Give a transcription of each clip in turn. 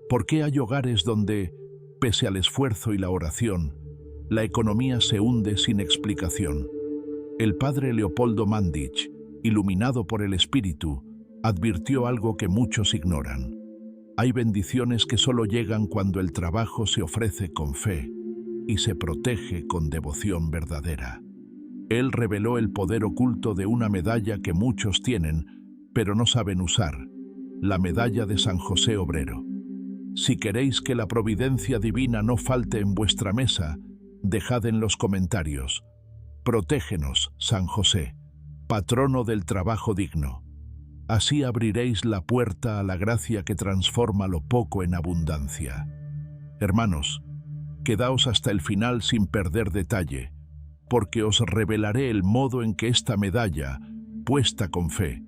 ¿Por qué hay hogares donde, pese al esfuerzo y la oración, la economía se hunde sin explicación? El padre Leopoldo Mandić, iluminado por el Espíritu, advirtió algo que muchos ignoran. Hay bendiciones que solo llegan cuando el trabajo se ofrece con fe y se protege con devoción verdadera. Él reveló el poder oculto de una medalla que muchos tienen, pero no saben usar, la medalla de San José Obrero. Si queréis que la providencia divina no falte en vuestra mesa, dejad en los comentarios: protégenos, San José, patrono del trabajo digno. Así abriréis la puerta a la gracia que transforma lo poco en abundancia. Hermanos, quedaos hasta el final sin perder detalle, porque os revelaré el modo en que esta medalla, puesta con fe,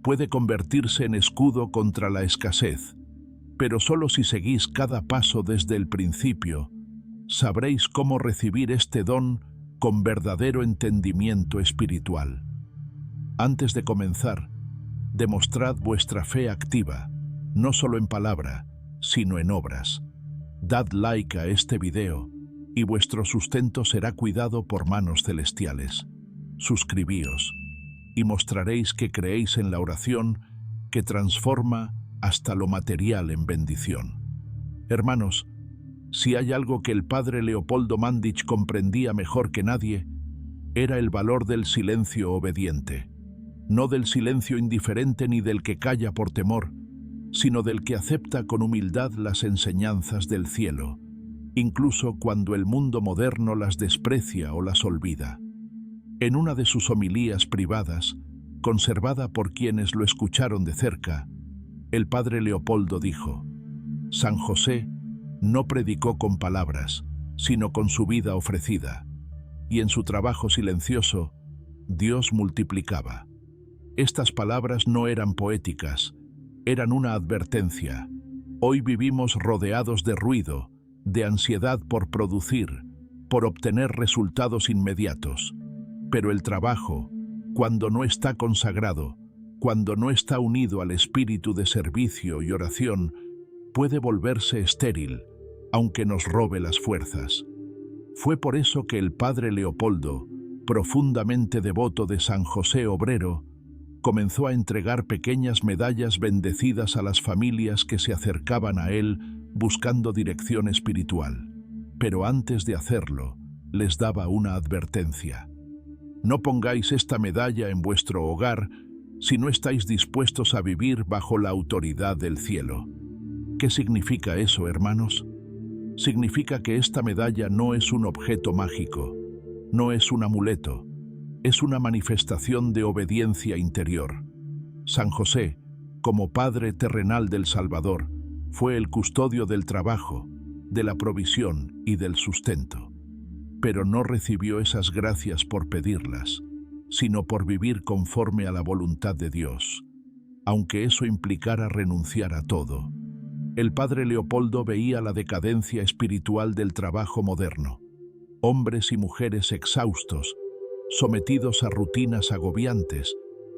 puede convertirse en escudo contra la escasez, pero solo si seguís cada paso desde el principio, sabréis cómo recibir este don con verdadero entendimiento espiritual. Antes de comenzar, demostrad vuestra fe activa, no solo en palabra, sino en obras. Dad like a este video y vuestro sustento será cuidado por manos celestiales. Suscribíos y mostraréis que creéis en la oración que transforma hasta lo material en bendición. Hermanos, si hay algo que el padre Leopoldo Mandić comprendía mejor que nadie, era el valor del silencio obediente. No del silencio indiferente ni del que calla por temor, sino del que acepta con humildad las enseñanzas del cielo, incluso cuando el mundo moderno las desprecia o las olvida. En una de sus homilías privadas, conservada por quienes lo escucharon de cerca, el padre Leopoldo dijo: San José no predicó con palabras, sino con su vida ofrecida, y en su trabajo silencioso, Dios multiplicaba. Estas palabras no eran poéticas, eran una advertencia. Hoy vivimos rodeados de ruido, de ansiedad por producir, por obtener resultados inmediatos. Pero el trabajo, cuando no está consagrado, cuando no está unido al espíritu de servicio y oración, puede volverse estéril, aunque nos robe las fuerzas. Fue por eso que el padre Leopoldo, profundamente devoto de San José Obrero, comenzó a entregar pequeñas medallas bendecidas a las familias que se acercaban a él buscando dirección espiritual. Pero antes de hacerlo, les daba una advertencia: no pongáis esta medalla en vuestro hogar si no estáis dispuestos a vivir bajo la autoridad del cielo. ¿Qué significa eso, hermanos? Significa que esta medalla no es un objeto mágico, no es un amuleto, es una manifestación de obediencia interior. San José, como Padre terrenal del Salvador, fue el custodio del trabajo, de la provisión y del sustento. Pero no recibió esas gracias por pedirlas, sino por vivir conforme a la voluntad de Dios, aunque eso implicara renunciar a todo. El padre Leopoldo veía la decadencia espiritual del trabajo moderno. Hombres y mujeres exhaustos, sometidos a rutinas agobiantes,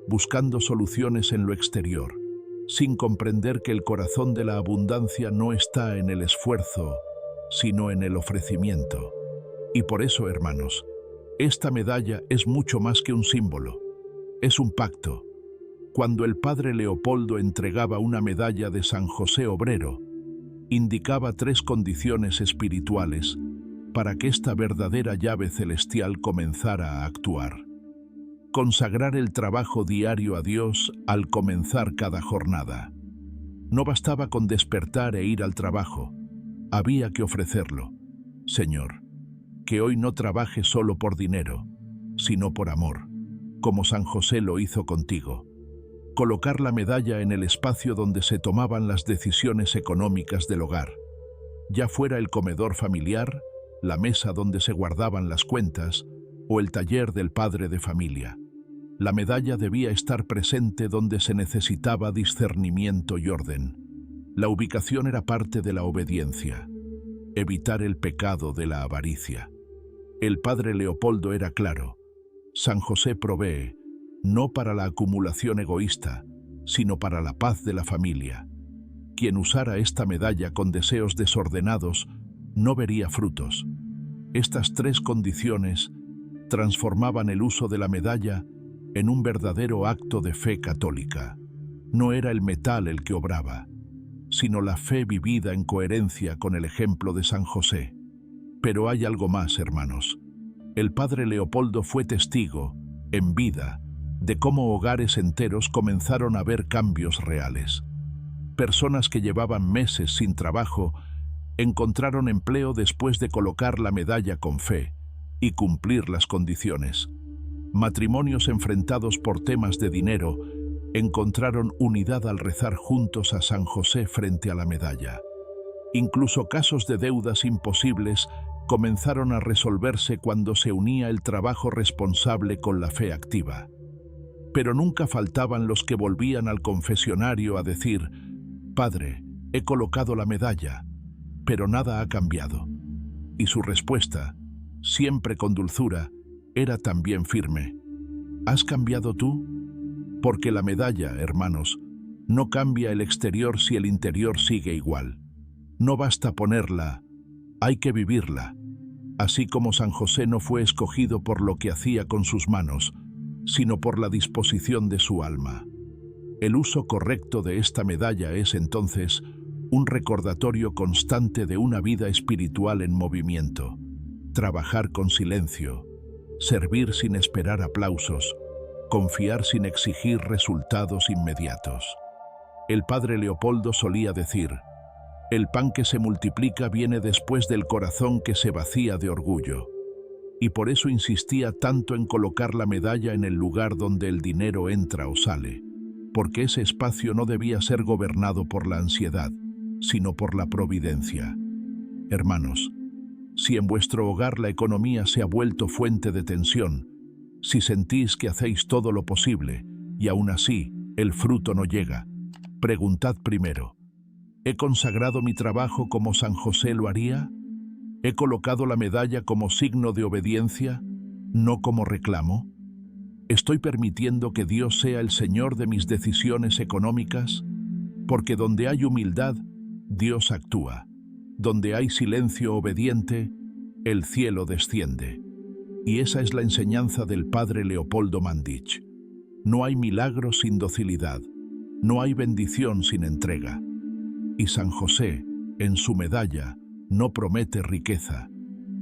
buscando soluciones en lo exterior, sin comprender que el corazón de la abundancia no está en el esfuerzo, sino en el ofrecimiento. Y por eso, hermanos, esta medalla es mucho más que un símbolo, es un pacto. Cuando el padre Leopoldo entregaba una medalla de San José Obrero, indicaba 3 condiciones espirituales para que esta verdadera llave celestial comenzara a actuar. Consagrar el trabajo diario a Dios al comenzar cada jornada. No bastaba con despertar e ir al trabajo, había que ofrecerlo. Señor, que hoy no trabaje solo por dinero, sino por amor, como San José lo hizo contigo. Colocar la medalla en el espacio donde se tomaban las decisiones económicas del hogar, ya fuera el comedor familiar, la mesa donde se guardaban las cuentas o el taller del padre de familia. La medalla debía estar presente donde se necesitaba discernimiento y orden. La ubicación era parte de la obediencia. Evitar el pecado de la avaricia. El padre Leopoldo era claro: San José provee, no para la acumulación egoísta, sino para la paz de la familia. Quien usara esta medalla con deseos desordenados no vería frutos. Estas tres condiciones transformaban el uso de la medalla en un verdadero acto de fe católica. No era el metal el que obraba, sino la fe vivida en coherencia con el ejemplo de San José. Pero hay algo más, hermanos. El padre Leopoldo fue testigo, en vida, de cómo hogares enteros comenzaron a ver cambios reales. Personas que llevaban meses sin trabajo encontraron empleo después de colocar la medalla con fe y cumplir las condiciones. Matrimonios enfrentados por temas de dinero encontraron unidad al rezar juntos a San José frente a la medalla. Incluso casos de deudas imposibles comenzaron a resolverse cuando se unía el trabajo responsable con la fe activa. Pero nunca faltaban los que volvían al confesionario a decir: «Padre, he colocado la medalla, pero nada ha cambiado». Y su respuesta, siempre con dulzura, era también firme: «¿Has cambiado tú?». Porque la medalla, hermanos, no cambia el exterior si el interior sigue igual. No basta ponerla, hay que vivirla. Así como San José no fue escogido por lo que hacía con sus manos, sino por la disposición de su alma. El uso correcto de esta medalla es entonces un recordatorio constante de una vida espiritual en movimiento. Trabajar con silencio, servir sin esperar aplausos, confiar sin exigir resultados inmediatos. El padre Leopoldo solía decir: «El pan que se multiplica viene después del corazón que se vacía de orgullo». Y por eso insistía tanto en colocar la medalla en el lugar donde el dinero entra o sale, porque ese espacio no debía ser gobernado por la ansiedad, sino por la providencia. Hermanos, si en vuestro hogar la economía se ha vuelto fuente de tensión, si sentís que hacéis todo lo posible y aún así el fruto no llega, preguntad primero: ¿he consagrado mi trabajo como San José lo haría? ¿He colocado la medalla como signo de obediencia, no como reclamo? ¿Estoy permitiendo que Dios sea el Señor de mis decisiones económicas? Porque donde hay humildad, Dios actúa. Donde hay silencio obediente, el cielo desciende. Y esa es la enseñanza del padre Leopoldo Mandić. No hay milagro sin docilidad, no hay bendición sin entrega. Y San José, en su medalla, no promete riqueza,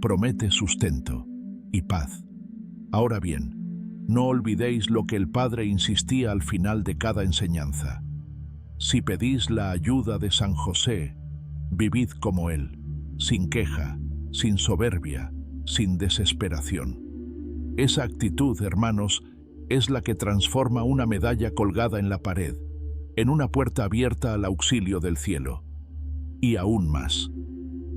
promete sustento y paz. Ahora bien, no olvidéis lo que el padre insistía al final de cada enseñanza: si pedís la ayuda de San José, vivid como él, sin queja, sin soberbia, sin desesperación. Esa actitud, hermanos, es la que transforma una medalla colgada en la pared en una puerta abierta al auxilio del cielo. Y aún más.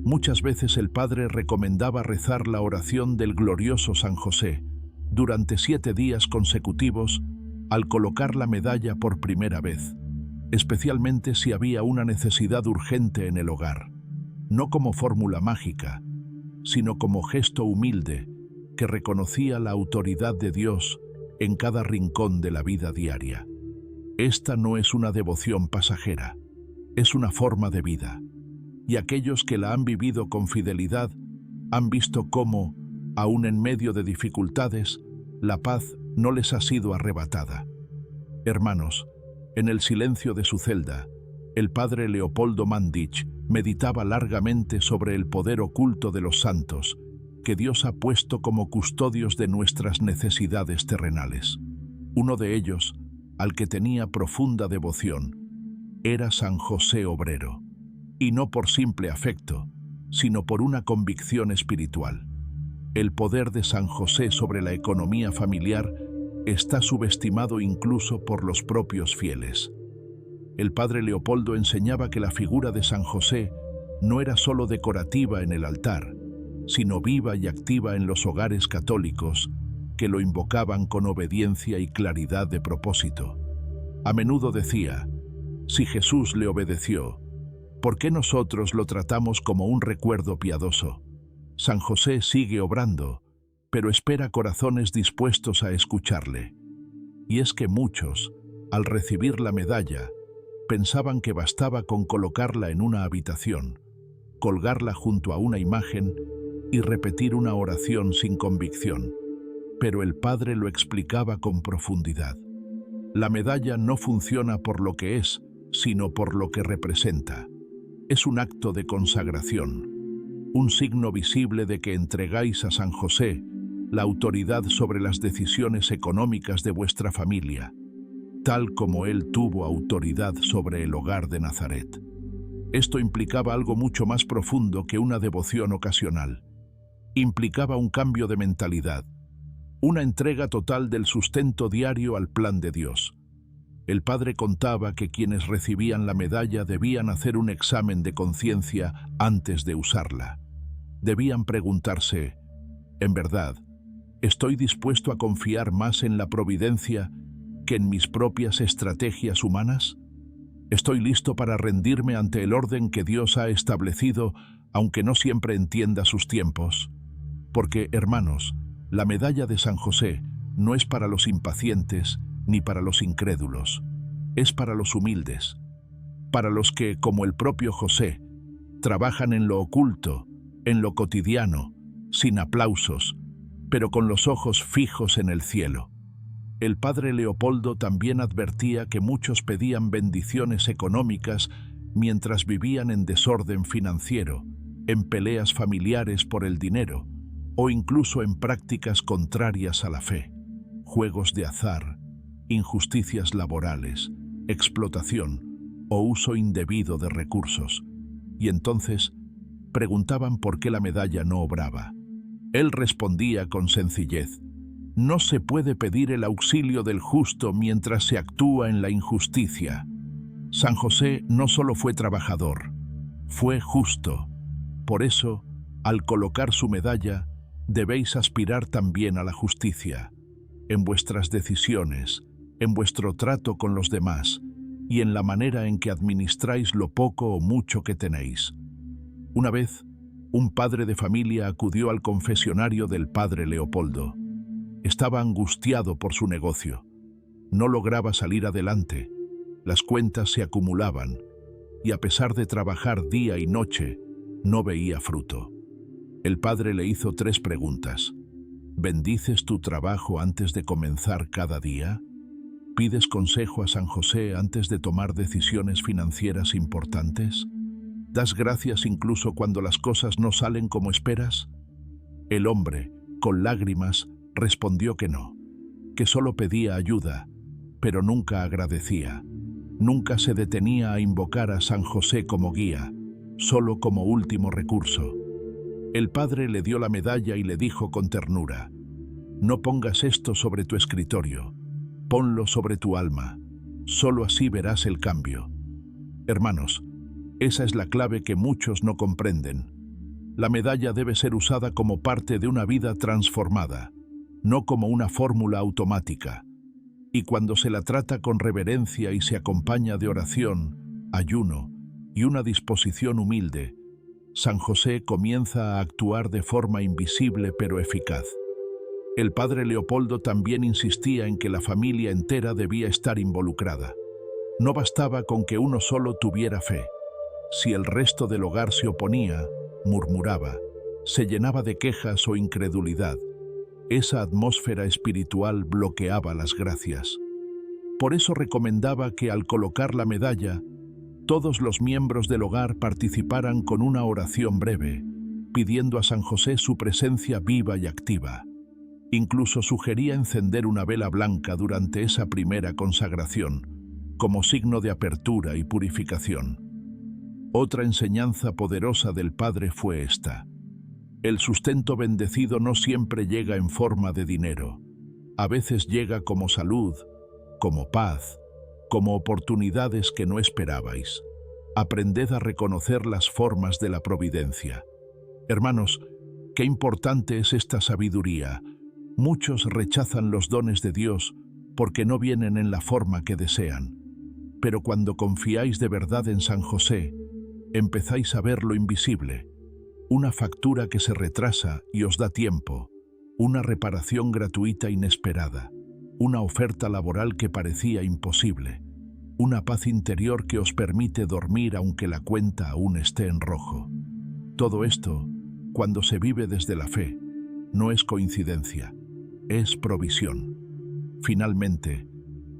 Muchas veces el padre recomendaba rezar la oración del glorioso San José durante 7 días consecutivos al colocar la medalla por primera vez, especialmente si había una necesidad urgente en el hogar, no como fórmula mágica, sino como gesto humilde que reconocía la autoridad de Dios en cada rincón de la vida diaria. Esta no es una devoción pasajera, es una forma de vida, y aquellos que la han vivido con fidelidad han visto cómo, aun en medio de dificultades, la paz no les ha sido arrebatada. Hermanos, en el silencio de su celda, el padre Leopoldo Mandić meditaba largamente sobre el poder oculto de los santos que Dios ha puesto como custodios de nuestras necesidades terrenales. Uno de ellos, al que tenía profunda devoción, era San José Obrero, y no por simple afecto, sino por una convicción espiritual. El poder de San José sobre la economía familiar está subestimado incluso por los propios fieles. El padre Leopoldo enseñaba que la figura de San José no era solo decorativa en el altar, sino viva y activa en los hogares católicos que lo invocaban con obediencia y claridad de propósito. A menudo decía: si Jesús le obedeció, ¿por qué nosotros lo tratamos como un recuerdo piadoso? San José sigue obrando, pero espera corazones dispuestos a escucharle. Y es que muchos, al recibir la medalla, Pensaban que bastaba con colocarla en una habitación, colgarla junto a una imagen y repetir una oración sin convicción. Pero el padre lo explicaba con profundidad. La medalla no funciona por lo que es, sino por lo que representa. Es un acto de consagración, un signo visible de que entregáis a San José la autoridad sobre las decisiones económicas de vuestra familia, tal como él tuvo autoridad sobre el hogar de Nazaret. Esto implicaba algo mucho más profundo que una devoción ocasional. Implicaba un cambio de mentalidad, una entrega total del sustento diario al plan de Dios. El padre contaba que quienes recibían la medalla debían hacer un examen de conciencia antes de usarla. Debían preguntarse, ¿en verdad, estoy dispuesto a confiar más en la providencia que en mis propias estrategias humanas? ¿Estoy listo para rendirme ante el orden que Dios ha establecido, aunque no siempre entienda sus tiempos? Porque, hermanos, la medalla de San José no es para los impacientes ni para los incrédulos. Es para los humildes, para los que, como el propio José, trabajan en lo oculto, en lo cotidiano, sin aplausos, pero con los ojos fijos en el cielo. El padre Leopoldo también advertía que muchos pedían bendiciones económicas mientras vivían en desorden financiero, en peleas familiares por el dinero, o incluso en prácticas contrarias a la fe, juegos de azar, injusticias laborales, explotación o uso indebido de recursos. Y entonces preguntaban por qué la medalla no obraba. Él respondía con sencillez: no se puede pedir el auxilio del justo mientras se actúa en la injusticia. San José no solo fue trabajador, fue justo. Por eso, al colocar su medalla, debéis aspirar también a la justicia, en vuestras decisiones, en vuestro trato con los demás y en la manera en que administráis lo poco o mucho que tenéis. Una vez, un padre de familia acudió al confesionario del padre Leopoldo. Estaba angustiado por su negocio. No lograba salir adelante. Las cuentas se acumulaban y a pesar de trabajar día y noche, no veía fruto. El padre le hizo 3 preguntas. ¿Bendices tu trabajo antes de comenzar cada día? ¿Pides consejo a San José antes de tomar decisiones financieras importantes? ¿Das gracias incluso cuando las cosas no salen como esperas? El hombre, con lágrimas, respondió que no, que solo pedía ayuda, pero nunca agradecía. Nunca se detenía a invocar a San José como guía, solo como último recurso. El padre le dio la medalla y le dijo con ternura: no pongas esto sobre tu escritorio, ponlo sobre tu alma, solo así verás el cambio. Hermanos, esa es la clave que muchos no comprenden. La medalla debe ser usada como parte de una vida transformada, no como una fórmula automática. Y cuando se la trata con reverencia y se acompaña de oración, ayuno y una disposición humilde, San José comienza a actuar de forma invisible pero eficaz. El padre Leopoldo también insistía en que la familia entera debía estar involucrada. No bastaba con que uno solo tuviera fe. Si el resto del hogar se oponía, murmuraba, se llenaba de quejas o incredulidad, esa atmósfera espiritual bloqueaba las gracias. Por eso recomendaba que al colocar la medalla, todos los miembros del hogar participaran con una oración breve, pidiendo a San José su presencia viva y activa. Incluso sugería encender una vela blanca durante esa primera consagración, como signo de apertura y purificación. Otra enseñanza poderosa del Padre fue esta: el sustento bendecido no siempre llega en forma de dinero. A veces llega como salud, como paz, como oportunidades que no esperabais. Aprended a reconocer las formas de la providencia. Hermanos, qué importante es esta sabiduría. Muchos rechazan los dones de Dios porque no vienen en la forma que desean. Pero cuando confiáis de verdad en San José, empezáis a ver lo invisible. Una factura que se retrasa y os da tiempo, una reparación gratuita inesperada, una oferta laboral que parecía imposible. una paz interior que os permite dormir aunque la cuenta aún esté en rojo. Todo esto, cuando se vive desde la fe, no es coincidencia, es provisión. Finalmente,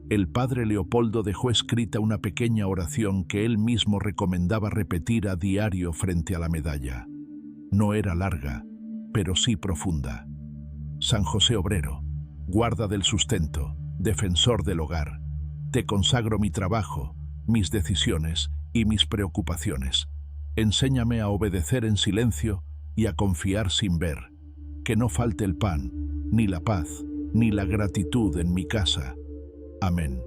el padre Leopoldo dejó escrita una pequeña oración que él mismo recomendaba repetir a diario frente a la medalla. No era larga, pero sí profunda. San José Obrero, guarda del sustento, defensor del hogar, te consagro mi trabajo, mis decisiones y mis preocupaciones. Enséñame a obedecer en silencio y a confiar sin ver. Que no falte el pan, ni la paz, ni la gratitud en mi casa. Amén.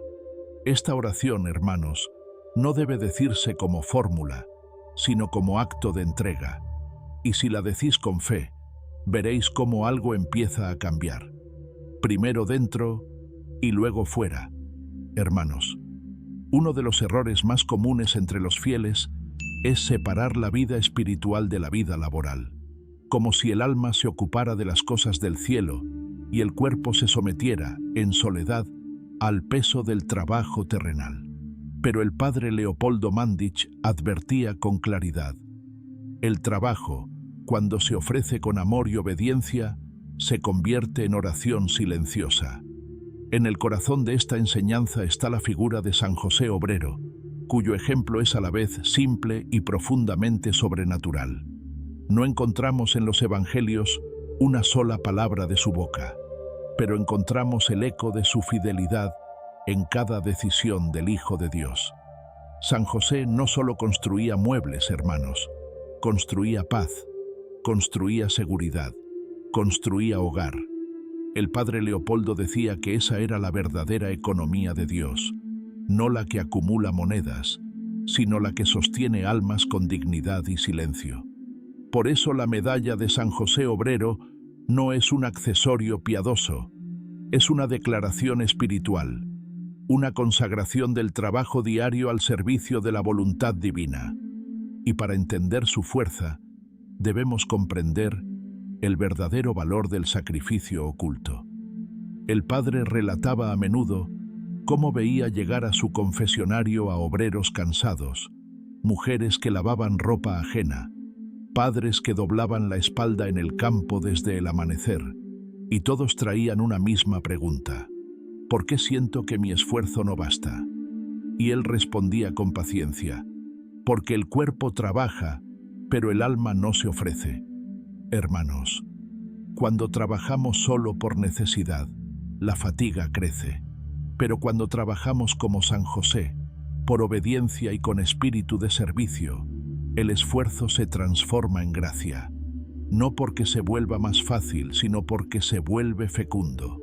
Esta oración, hermanos, no debe decirse como fórmula, sino como acto de entrega. Y si la decís con fe, veréis cómo algo empieza a cambiar. Primero dentro y luego fuera. Hermanos, uno de los errores más comunes entre los fieles es separar la vida espiritual de la vida laboral, como si el alma se ocupara de las cosas del cielo y el cuerpo se sometiera, en soledad, al peso del trabajo terrenal. Pero el padre Leopoldo Mandić advertía con claridad: el trabajo, cuando se ofrece con amor y obediencia, se convierte en oración silenciosa. En el corazón de esta enseñanza está la figura de San José Obrero, cuyo ejemplo es a la vez simple y profundamente sobrenatural. No encontramos en los evangelios una sola palabra de su boca, pero encontramos el eco de su fidelidad en cada decisión del Hijo de Dios. San José no solo construía muebles, hermanos, construía paz, construía seguridad, construía hogar. El padre Leopoldo decía que esa era la verdadera economía de Dios, no la que acumula monedas, sino la que sostiene almas con dignidad y silencio. Por eso la medalla de San José Obrero no es un accesorio piadoso, es una declaración espiritual, una consagración del trabajo diario al servicio de la voluntad divina. Y para entender su fuerza, debemos comprender el verdadero valor del sacrificio oculto. El padre relataba a menudo cómo veía llegar a su confesionario a obreros cansados, mujeres que lavaban ropa ajena, padres que doblaban la espalda en el campo desde el amanecer, y todos traían una misma pregunta: ¿por qué siento que mi esfuerzo no basta? Y él respondía con paciencia: porque el cuerpo trabaja, pero el alma no se ofrece. Hermanos, cuando trabajamos solo por necesidad, la fatiga crece. Pero cuando trabajamos como San José, por obediencia y con espíritu de servicio, el esfuerzo se transforma en gracia, no porque se vuelva más fácil, sino porque se vuelve fecundo.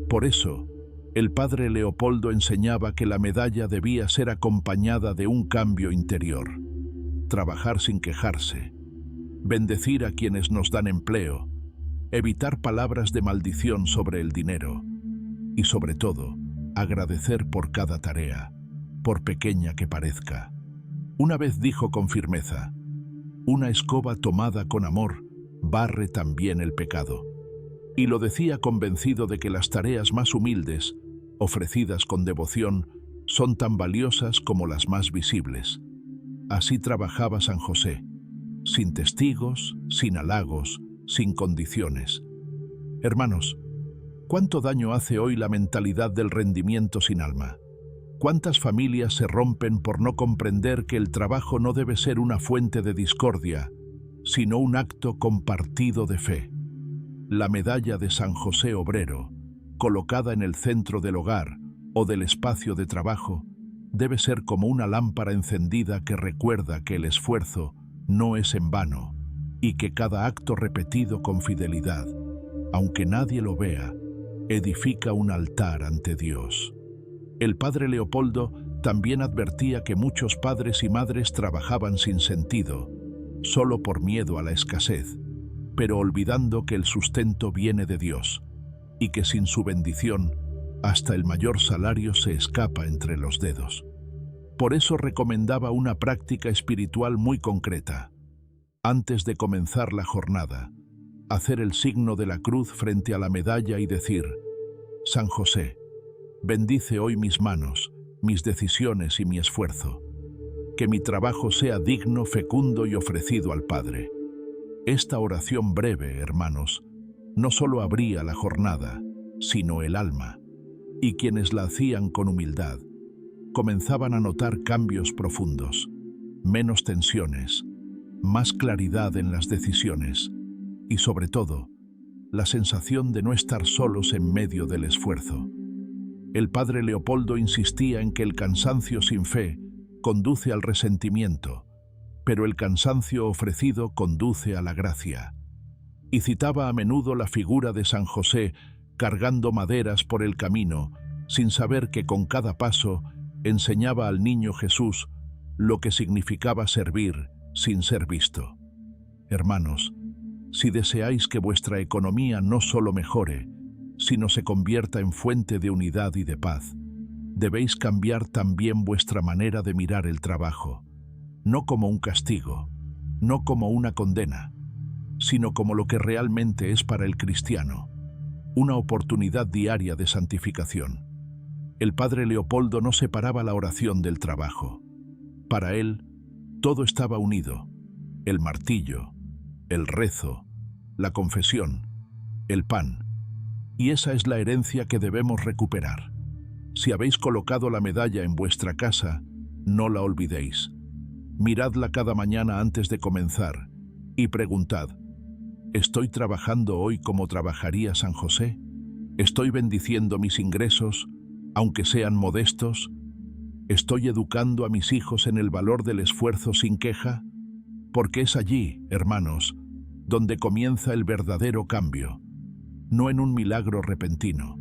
Por eso, el padre Leopoldo enseñaba que la medalla debía ser acompañada de un cambio interior: trabajar sin quejarse, bendecir a quienes nos dan empleo, evitar palabras de maldición sobre el dinero y, sobre todo, agradecer por cada tarea, por pequeña que parezca. Una vez dijo con firmeza: una escoba tomada con amor barre también el pecado. Y lo decía convencido de que las tareas más humildes, ofrecidas con devoción, son tan valiosas como las más visibles. Así trabajaba San José, sin testigos, sin halagos, sin condiciones. Hermanos, ¿cuánto daño hace hoy la mentalidad del rendimiento sin alma? ¿Cuántas familias se rompen por no comprender que el trabajo no debe ser una fuente de discordia, sino un acto compartido de fe? La medalla de San José Obrero, colocada en el centro del hogar o del espacio de trabajo, debe ser como una lámpara encendida que recuerda que el esfuerzo no es en vano y que cada acto repetido con fidelidad, aunque nadie lo vea, edifica un altar ante Dios. El padre Leopoldo también advertía que muchos padres y madres trabajaban sin sentido, solo por miedo a la escasez, pero olvidando que el sustento viene de Dios y que sin su bendición, hasta el mayor salario se escapa entre los dedos. Por eso recomendaba una práctica espiritual muy concreta. Antes de comenzar la jornada, hacer el signo de la cruz frente a la medalla y decir: San José, bendice hoy mis manos, mis decisiones y mi esfuerzo. Que mi trabajo sea digno, fecundo y ofrecido al Padre. Esta oración breve, hermanos, no solo abría la jornada, sino el alma, y quienes la hacían con humildad comenzaban a notar cambios profundos, menos tensiones, más claridad en las decisiones y, sobre todo, la sensación de no estar solos en medio del esfuerzo. El padre Leopoldo insistía en que el cansancio sin fe conduce al resentimiento, pero el cansancio ofrecido conduce a la gracia. Y citaba a menudo la figura de San José cargando maderas por el camino, sin saber que con cada paso enseñaba al niño Jesús lo que significaba servir sin ser visto. Hermanos, si deseáis que vuestra economía no solo mejore, sino se convierta en fuente de unidad y de paz, debéis cambiar también vuestra manera de mirar el trabajo, no como un castigo, no como una condena, sino como lo que realmente es para el cristiano, una oportunidad diaria de santificación. El padre Leopoldo no separaba la oración del trabajo. Para él, todo estaba unido: el martillo, el rezo, la confesión, el pan. Y esa es la herencia que debemos recuperar. Si habéis colocado la medalla en vuestra casa, no la olvidéis. Miradla cada mañana antes de comenzar y preguntad: ¿estoy trabajando hoy como trabajaría San José? ¿Estoy bendiciendo mis ingresos, aunque sean modestos? ¿Estoy educando a mis hijos en el valor del esfuerzo sin queja? Porque es allí, hermanos, donde comienza el verdadero cambio, no en un milagro repentino,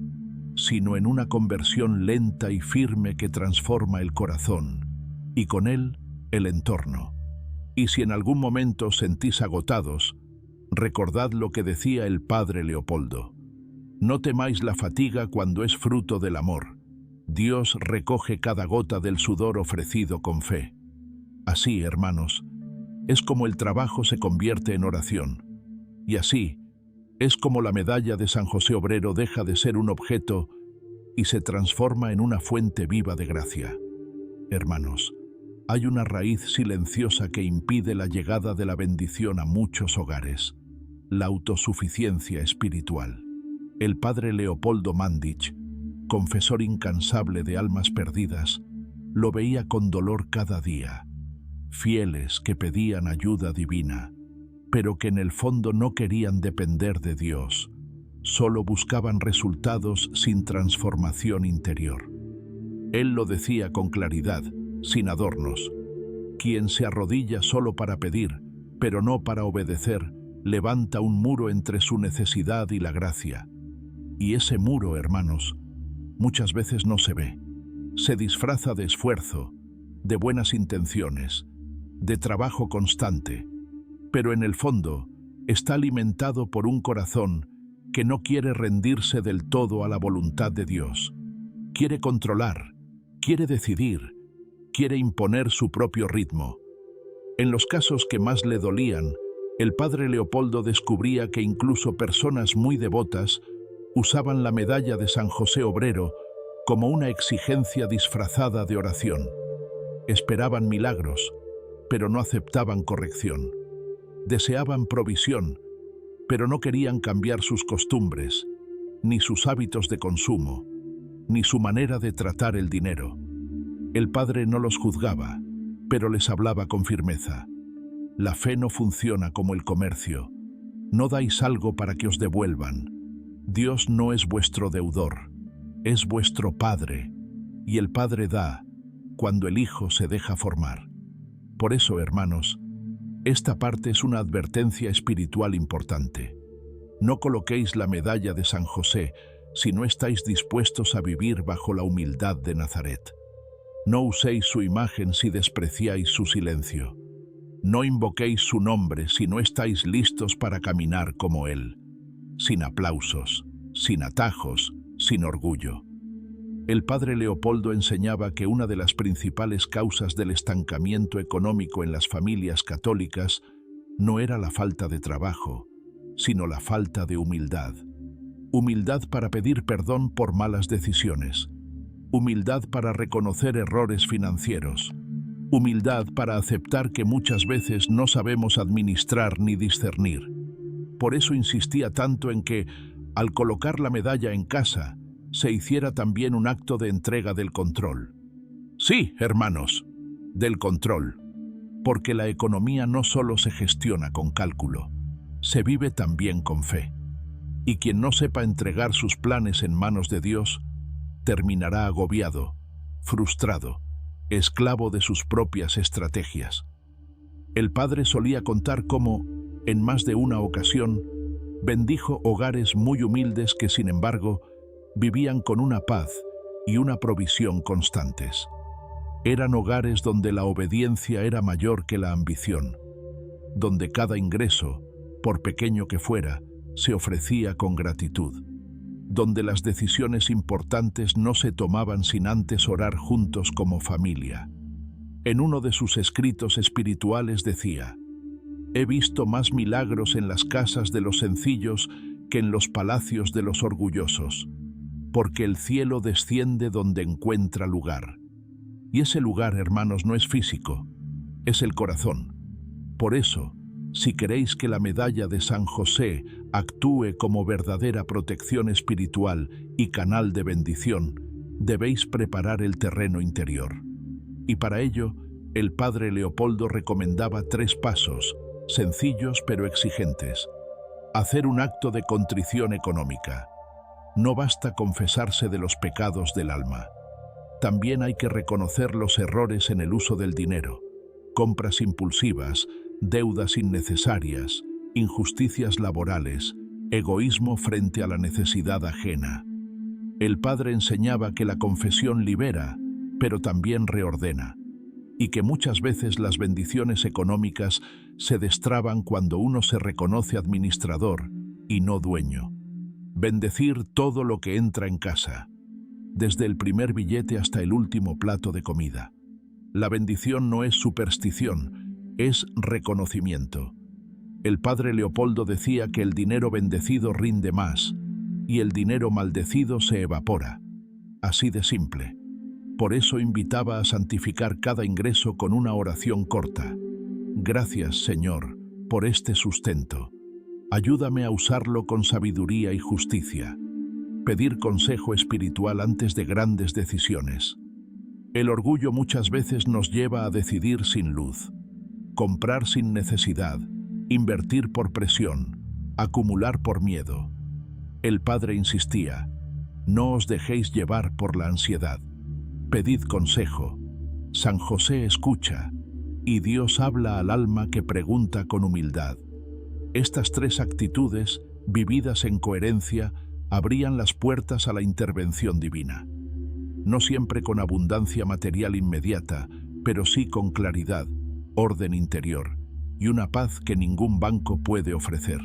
sino en una conversión lenta y firme que transforma el corazón, y con él el entorno. Y si en algún momento os sentís agotados, recordad lo que decía el padre Leopoldo: no temáis la fatiga cuando es fruto del amor. Dios recoge cada gota del sudor ofrecido con fe. Así, hermanos, es como el trabajo se convierte en oración. Y así es como la medalla de San José Obrero deja de ser un objeto y se transforma en una fuente viva de gracia. Hermanos, hay una raíz silenciosa que impide la llegada de la bendición a muchos hogares: la autosuficiencia espiritual. El padre Leopoldo Mandić, confesor incansable de almas perdidas, lo veía con dolor cada día. Fieles que pedían ayuda divina, pero que en el fondo no querían depender de Dios, solo buscaban resultados sin transformación interior. Él lo decía con claridad, sin adornos: quien se arrodilla solo para pedir, pero no para obedecer, levanta un muro entre su necesidad y la gracia. Y ese muro, hermanos, muchas veces no se ve. Se disfraza de esfuerzo, de buenas intenciones, de trabajo constante, pero en el fondo está alimentado por un corazón que no quiere rendirse del todo a la voluntad de Dios. Quiere controlar, quiere decidir, quiere imponer su propio ritmo. En los casos que más le dolían, el padre Leopoldo descubría que incluso personas muy devotas usaban la medalla de San José Obrero como una exigencia disfrazada de oración. Esperaban milagros, pero no aceptaban corrección. Deseaban provisión, pero no querían cambiar sus costumbres, ni sus hábitos de consumo, ni su manera de tratar el dinero. El padre no los juzgaba, pero les hablaba con firmeza: la fe no funciona como el comercio. No dais algo para que os devuelvan. Dios no es vuestro deudor, es vuestro Padre, y el Padre da cuando el Hijo se deja formar. Por eso, hermanos, esta parte es una advertencia espiritual importante. No coloquéis la medalla de San José si no estáis dispuestos a vivir bajo la humildad de Nazaret. No uséis su imagen si despreciáis su silencio. No invoquéis su nombre si no estáis listos para caminar como Él, sin aplausos, sin atajos, sin orgullo. El padre Leopoldo enseñaba que una de las principales causas del estancamiento económico en las familias católicas no era la falta de trabajo, sino la falta de humildad. Humildad para pedir perdón por malas decisiones, humildad para reconocer errores financieros, humildad para aceptar que muchas veces no sabemos administrar ni discernir. Por eso insistía tanto en que, al colocar la medalla en casa, se hiciera también un acto de entrega del control. Sí, hermanos, del control, porque la economía no solo se gestiona con cálculo, se vive también con fe. Y quien no sepa entregar sus planes en manos de Dios, terminará agobiado, frustrado, esclavo de sus propias estrategias. El padre solía contar cómo, en más de una ocasión, bendijo hogares muy humildes que, sin embargo, vivían con una paz y una provisión constantes. Eran hogares donde la obediencia era mayor que la ambición, donde cada ingreso, por pequeño que fuera, se ofrecía con gratitud, donde las decisiones importantes no se tomaban sin antes orar juntos como familia. En uno de sus escritos espirituales decía: «He visto más milagros en las casas de los sencillos que en los palacios de los orgullosos, porque el cielo desciende donde encuentra lugar». Y ese lugar, hermanos, no es físico, es el corazón. Por eso, si queréis que la medalla de San José actúe como verdadera protección espiritual y canal de bendición, debéis preparar el terreno interior. Y para ello, el padre Leopoldo recomendaba 3 pasos, sencillos pero exigentes. Hacer un acto de contrición económica. No basta confesarse de los pecados del alma. También hay que reconocer los errores en el uso del dinero, compras impulsivas, deudas innecesarias, injusticias laborales, egoísmo frente a la necesidad ajena. El padre enseñaba que la confesión libera, pero también reordena, y que muchas veces las bendiciones económicas se destraban cuando uno se reconoce administrador y no dueño. Bendecir todo lo que entra en casa, desde el primer billete hasta el último plato de comida. La bendición no es superstición, es reconocimiento. El padre Leopoldo decía que el dinero bendecido rinde más y el dinero maldecido se evapora. Así de simple. Por eso invitaba a santificar cada ingreso con una oración corta. Gracias, Señor, por este sustento. Ayúdame a usarlo con sabiduría y justicia. Pedir consejo espiritual antes de grandes decisiones. El orgullo muchas veces nos lleva a decidir sin luz, comprar sin necesidad, invertir por presión, acumular por miedo. El padre insistía: no os dejéis llevar por la ansiedad. Pedid consejo. San José escucha, y Dios habla al alma que pregunta con humildad. Estas 3 actitudes, vividas en coherencia, abrían las puertas a la intervención divina. No siempre con abundancia material inmediata, pero sí con claridad, orden interior y una paz que ningún banco puede ofrecer.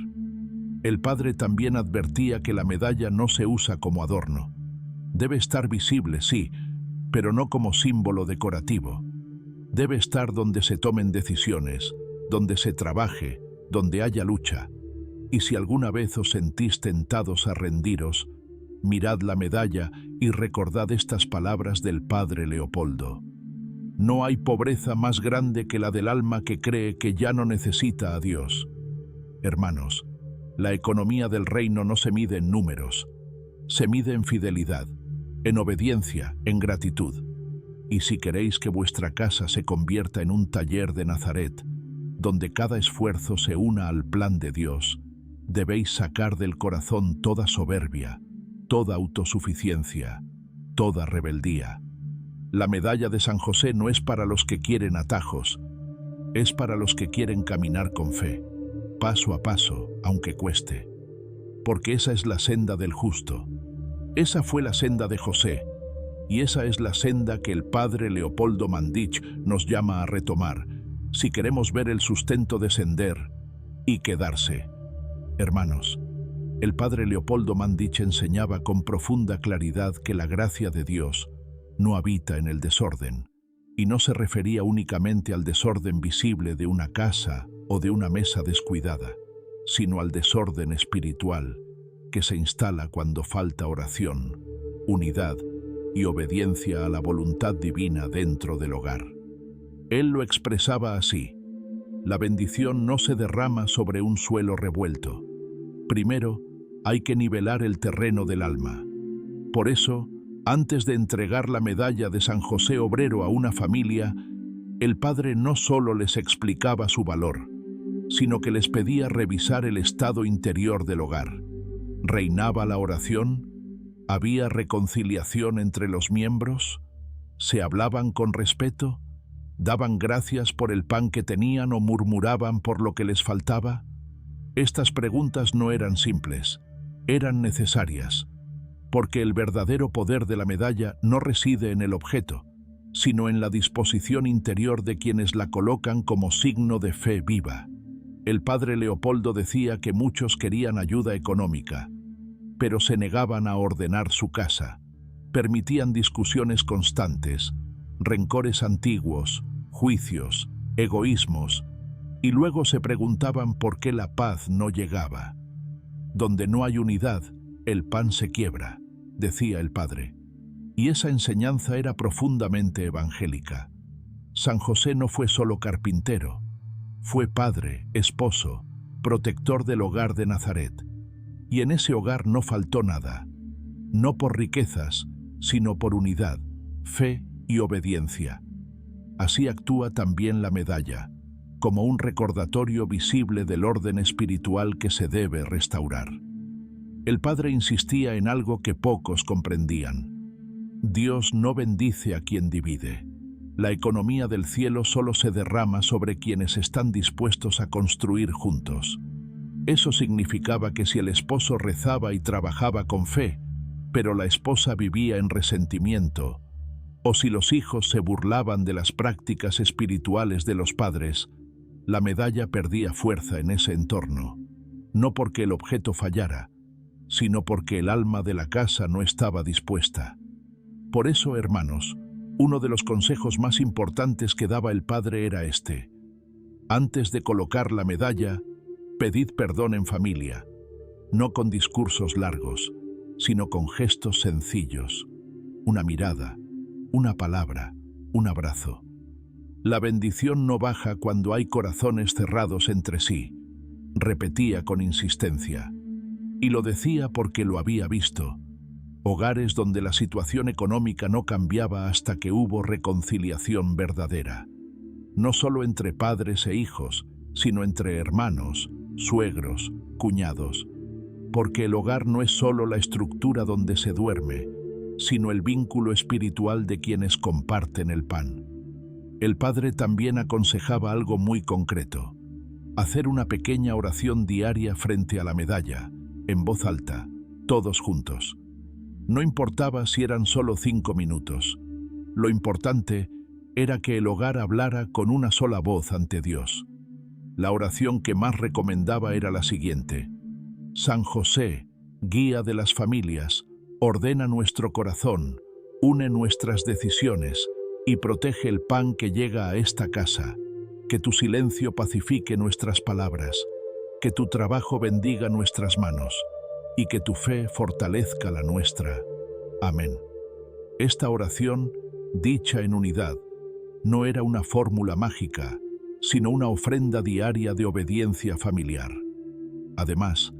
El padre también advertía que la medalla no se usa como adorno. Debe estar visible, sí, pero no como símbolo decorativo. Debe estar donde se tomen decisiones, donde se trabaje, donde haya lucha. Y si alguna vez os sentís tentados a rendiros, mirad la medalla y recordad estas palabras del padre Leopoldo. No hay pobreza más grande que la del alma que cree que ya no necesita a Dios. Hermanos, la economía del reino no se mide en números, se mide en fidelidad, en obediencia, en gratitud. Y si queréis que vuestra casa se convierta en un taller de Nazaret, donde cada esfuerzo se una al plan de Dios, debéis sacar del corazón toda soberbia, toda autosuficiencia, toda rebeldía. La medalla de San José no es para los que quieren atajos, es para los que quieren caminar con fe, paso a paso, aunque cueste. Porque esa es la senda del justo. Esa fue la senda de José, y esa es la senda que el padre Leopoldo Mandić nos llama a retomar, si queremos ver el sustento descender y quedarse. Hermanos, el padre Leopoldo Mandić enseñaba con profunda claridad que la gracia de Dios no habita en el desorden, y no se refería únicamente al desorden visible de una casa o de una mesa descuidada, sino al desorden espiritual que se instala cuando falta oración, unidad y obediencia a la voluntad divina dentro del hogar. Él lo expresaba así: la bendición no se derrama sobre un suelo revuelto. Primero, hay que nivelar el terreno del alma. Por eso, antes de entregar la medalla de San José Obrero a una familia, el padre no solo les explicaba su valor, sino que les pedía revisar el estado interior del hogar. ¿Reinaba la oración? ¿Había reconciliación entre los miembros? ¿Se hablaban con respeto? ¿Daban gracias por el pan que tenían o murmuraban por lo que les faltaba? Estas preguntas no eran simples, eran necesarias, porque el verdadero poder de la medalla no reside en el objeto, sino en la disposición interior de quienes la colocan como signo de fe viva. El padre Leopoldo decía que muchos querían ayuda económica, pero se negaban a ordenar su casa, permitían discusiones constantes, rencores antiguos, juicios, egoísmos, y luego se preguntaban por qué la paz no llegaba. Donde no hay unidad, el pan se quiebra, decía el padre, y esa enseñanza era profundamente evangélica. San José no fue solo carpintero, fue padre, esposo, protector del hogar de Nazaret, y en ese hogar no faltó nada, no por riquezas, sino por unidad, fe y obediencia. Así actúa también la medalla, como un recordatorio visible del orden espiritual que se debe restaurar. El padre insistía en algo que pocos comprendían: Dios no bendice a quien divide. La economía del cielo solo se derrama sobre quienes están dispuestos a construir juntos. Eso significaba que si el esposo rezaba y trabajaba con fe, pero la esposa vivía en resentimiento, o si los hijos se burlaban de las prácticas espirituales de los padres, la medalla perdía fuerza en ese entorno, no porque el objeto fallara, sino porque el alma de la casa no estaba dispuesta. Por eso, hermanos, uno de los consejos más importantes que daba el padre era este: antes de colocar la medalla, pedid perdón en familia, no con discursos largos, sino con gestos sencillos, una mirada, una palabra, un abrazo. La bendición no baja cuando hay corazones cerrados entre sí, repetía con insistencia, y lo decía porque lo había visto. Hogares donde la situación económica no cambiaba hasta que hubo reconciliación verdadera, no solo entre padres e hijos, sino entre hermanos, suegros, cuñados, porque el hogar no es solo la estructura donde se duerme, sino el vínculo espiritual de quienes comparten el pan. El padre también aconsejaba algo muy concreto: hacer una pequeña oración diaria frente a la medalla, en voz alta, todos juntos. No importaba si eran solo 5 minutos. Lo importante era que el hogar hablara con una sola voz ante Dios. La oración que más recomendaba era la siguiente: San José, guía de las familias, ordena nuestro corazón, une nuestras decisiones y protege el pan que llega a esta casa. Que tu silencio pacifique nuestras palabras, que tu trabajo bendiga nuestras manos y que tu fe fortalezca la nuestra. Amén. Esta oración, dicha en unidad, no era una fórmula mágica, sino una ofrenda diaria de obediencia familiar. Además,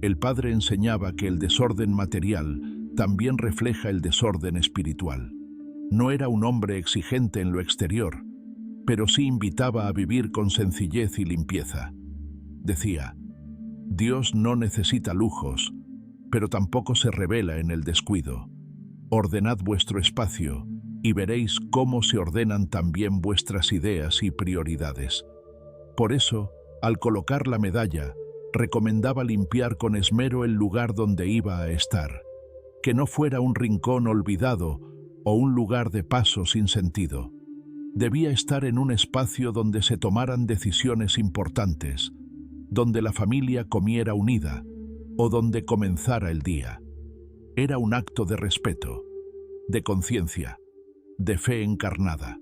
el padre enseñaba que el desorden material también refleja el desorden espiritual. No era un hombre exigente en lo exterior, pero sí invitaba a vivir con sencillez y limpieza. Decía: Dios no necesita lujos, pero tampoco se revela en el descuido. Ordenad vuestro espacio y veréis cómo se ordenan también vuestras ideas y prioridades. Por eso, al colocar la medalla, recomendaba limpiar con esmero el lugar donde iba a estar, que no fuera un rincón olvidado o un lugar de paso sin sentido. Debía estar en un espacio donde se tomaran decisiones importantes, donde la familia comiera unida o donde comenzara el día. Era un acto de respeto, de conciencia, de fe encarnada.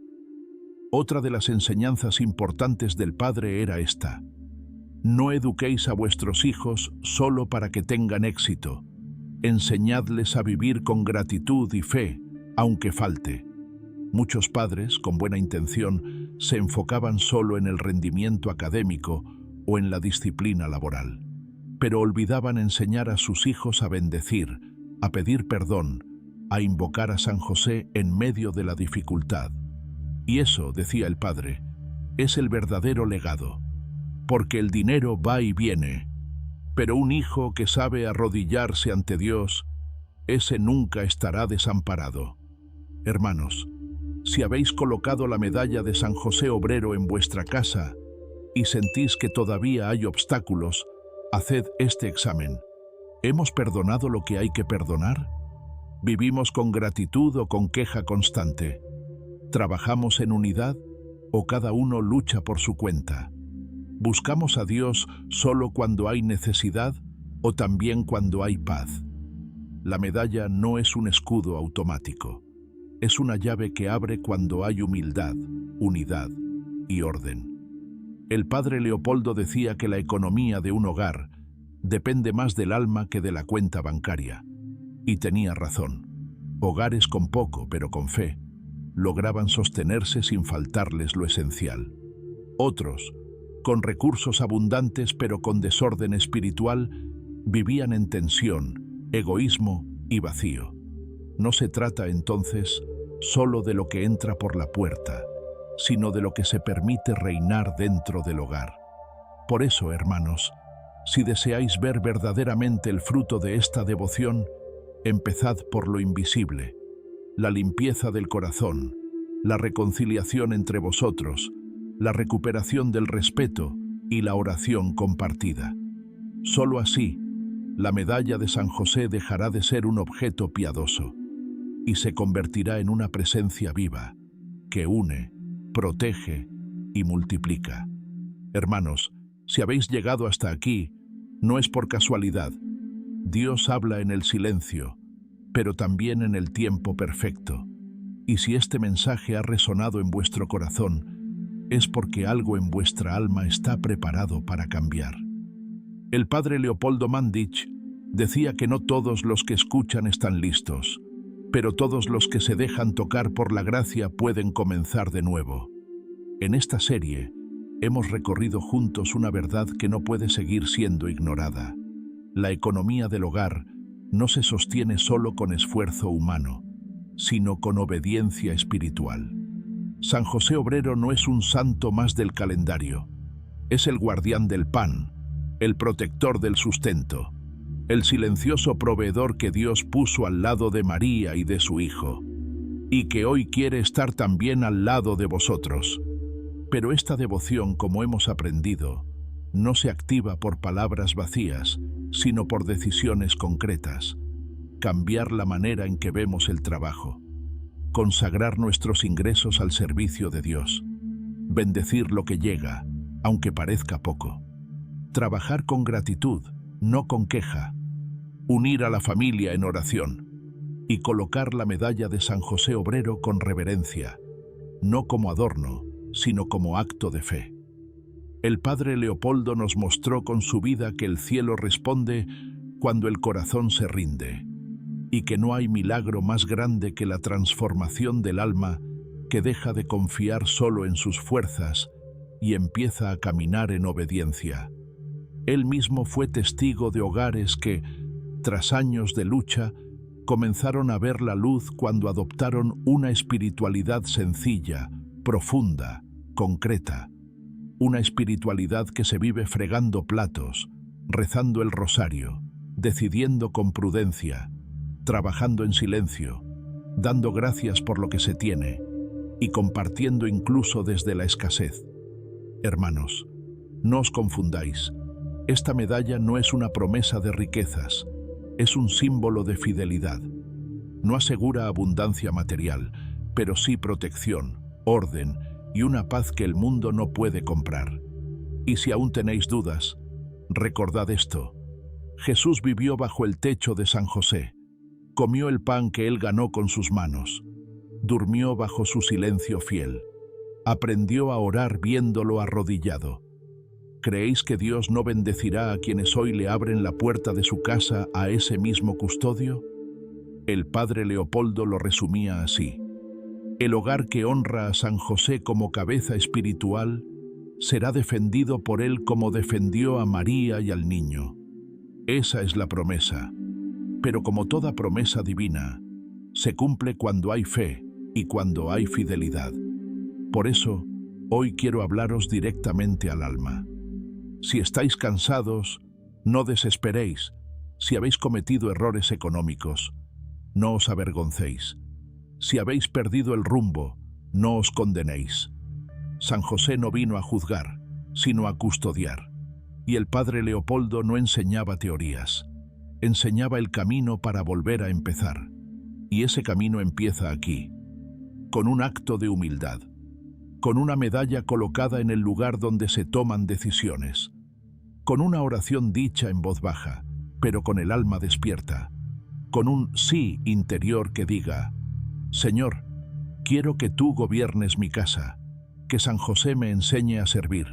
Otra de las enseñanzas importantes del padre era esta: no eduquéis a vuestros hijos solo para que tengan éxito. Enseñadles a vivir con gratitud y fe, aunque falte. Muchos padres, con buena intención, se enfocaban solo en el rendimiento académico o en la disciplina laboral, pero olvidaban enseñar a sus hijos a bendecir, a pedir perdón, a invocar a San José en medio de la dificultad. Y eso, decía el padre, es el verdadero legado, porque el dinero va y viene, pero un hijo que sabe arrodillarse ante Dios, ese nunca estará desamparado. Hermanos, si habéis colocado la medalla de San José Obrero en vuestra casa y sentís que todavía hay obstáculos, haced este examen. ¿Hemos perdonado lo que hay que perdonar? ¿Vivimos con gratitud o con queja constante? ¿Trabajamos en unidad o cada uno lucha por su cuenta? ¿Buscamos a Dios solo cuando hay necesidad o también cuando hay paz? La medalla no es un escudo automático. Es una llave que abre cuando hay humildad, unidad y orden. El padre Leopoldo decía que la economía de un hogar depende más del alma que de la cuenta bancaria. Y tenía razón. Hogares con poco, pero con fe, lograban sostenerse sin faltarles lo esencial. Otros, con recursos abundantes pero con desorden espiritual, vivían en tensión, egoísmo y vacío. No se trata entonces solo de lo que entra por la puerta, sino de lo que se permite reinar dentro del hogar. Por eso, hermanos, si deseáis ver verdaderamente el fruto de esta devoción, empezad por lo invisible, la limpieza del corazón, la reconciliación entre vosotros, la recuperación del respeto y la oración compartida. Solo así, la medalla de San José dejará de ser un objeto piadoso y se convertirá en una presencia viva que une, protege y multiplica. Hermanos, si habéis llegado hasta aquí, no es por casualidad. Dios habla en el silencio, pero también en el tiempo perfecto. Y si este mensaje ha resonado en vuestro corazón, es porque algo en vuestra alma está preparado para cambiar. El padre Leopoldo Mandić decía que no todos los que escuchan están listos, pero todos los que se dejan tocar por la gracia pueden comenzar de nuevo. En esta serie, hemos recorrido juntos una verdad que no puede seguir siendo ignorada. La economía del hogar no se sostiene solo con esfuerzo humano, sino con obediencia espiritual. San José Obrero no es un santo más del calendario. Es el guardián del pan, el protector del sustento, el silencioso proveedor que Dios puso al lado de María y de su Hijo, y que hoy quiere estar también al lado de vosotros. Pero esta devoción, como hemos aprendido, no se activa por palabras vacías, sino por decisiones concretas. Cambiar la manera en que vemos el trabajo, consagrar nuestros ingresos al servicio de Dios, bendecir lo que llega, aunque parezca poco, trabajar con gratitud, no con queja, unir a la familia en oración y colocar la medalla de San José Obrero con reverencia, no como adorno, sino como acto de fe. El padre Leopoldo nos mostró con su vida que el cielo responde cuando el corazón se rinde, y que no hay milagro más grande que la transformación del alma que deja de confiar solo en sus fuerzas y empieza a caminar en obediencia. Él mismo fue testigo de hogares que, tras años de lucha, comenzaron a ver la luz cuando adoptaron una espiritualidad sencilla, profunda, concreta. Una espiritualidad que se vive fregando platos, rezando el rosario, decidiendo con prudencia, trabajando en silencio, dando gracias por lo que se tiene y compartiendo incluso desde la escasez. Hermanos, no os confundáis. Esta medalla no es una promesa de riquezas, es un símbolo de fidelidad. No asegura abundancia material, pero sí protección, orden y una paz que el mundo no puede comprar. Y si aún tenéis dudas, recordad esto. Jesús vivió bajo el techo de San José, comió el pan que él ganó con sus manos, durmió bajo su silencio fiel, aprendió a orar viéndolo arrodillado. ¿Creéis que Dios no bendecirá a quienes hoy le abren la puerta de su casa a ese mismo custodio? El padre Leopoldo lo resumía así: el hogar que honra a San José como cabeza espiritual será defendido por él como defendió a María y al niño. Esa es la promesa. Pero como toda promesa divina, se cumple cuando hay fe y cuando hay fidelidad. Por eso, hoy quiero hablaros directamente al alma. Si estáis cansados, no desesperéis. Si habéis cometido errores económicos, no os avergoncéis. Si habéis perdido el rumbo, no os condenéis. San José no vino a juzgar, sino a custodiar. Y el padre Leopoldo no enseñaba teorías, enseñaba el camino para volver a empezar. Y ese camino empieza aquí, con un acto de humildad, con una medalla colocada en el lugar donde se toman decisiones, con una oración dicha en voz baja, pero con el alma despierta, con un sí interior que diga: Señor, quiero que tú gobiernes mi casa, que San José me enseñe a servir,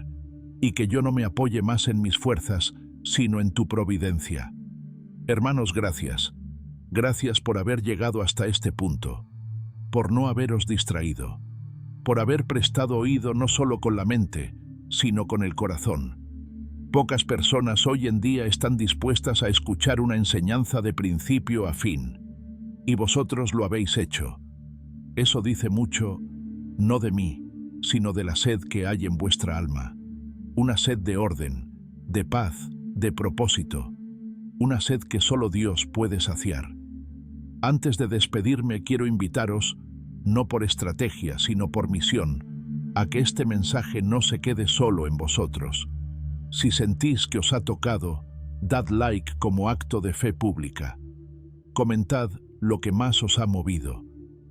y que yo no me apoye más en mis fuerzas, sino en tu providencia. Hermanos, gracias. Gracias por haber llegado hasta este punto, por no haberos distraído, por haber prestado oído no solo con la mente, sino con el corazón. Pocas personas hoy en día están dispuestas a escuchar una enseñanza de principio a fin, y vosotros lo habéis hecho. Eso dice mucho, no de mí, sino de la sed que hay en vuestra alma. Una sed de orden, de paz, de propósito. Una sed que solo Dios puede saciar. Antes de despedirme, quiero invitaros, no por estrategia, sino por misión, a que este mensaje no se quede solo en vosotros. Si sentís que os ha tocado, dad like como acto de fe pública. Comentad lo que más os ha movido,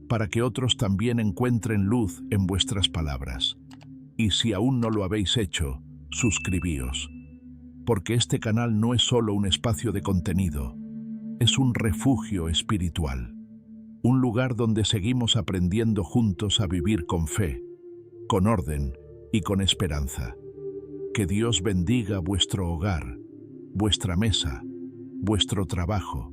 para que otros también encuentren luz en vuestras palabras. Y si aún no lo habéis hecho, suscribíos. Porque este canal no es solo un espacio de contenido, es un refugio espiritual. Un lugar donde seguimos aprendiendo juntos a vivir con fe, con orden y con esperanza. Que Dios bendiga vuestro hogar, vuestra mesa, vuestro trabajo,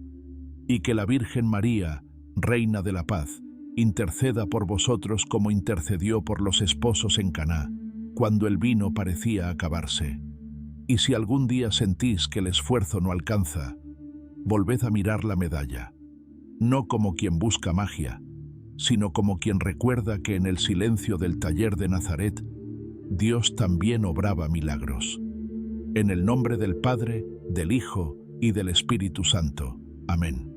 y que la Virgen María, Reina de la Paz, interceda por vosotros como intercedió por los esposos en Caná, cuando el vino parecía acabarse. Y si algún día sentís que el esfuerzo no alcanza, volved a mirar la medalla, no como quien busca magia, sino como quien recuerda que en el silencio del taller de Nazaret, Dios también obraba milagros. En el nombre del Padre, del Hijo y del Espíritu Santo. Amén.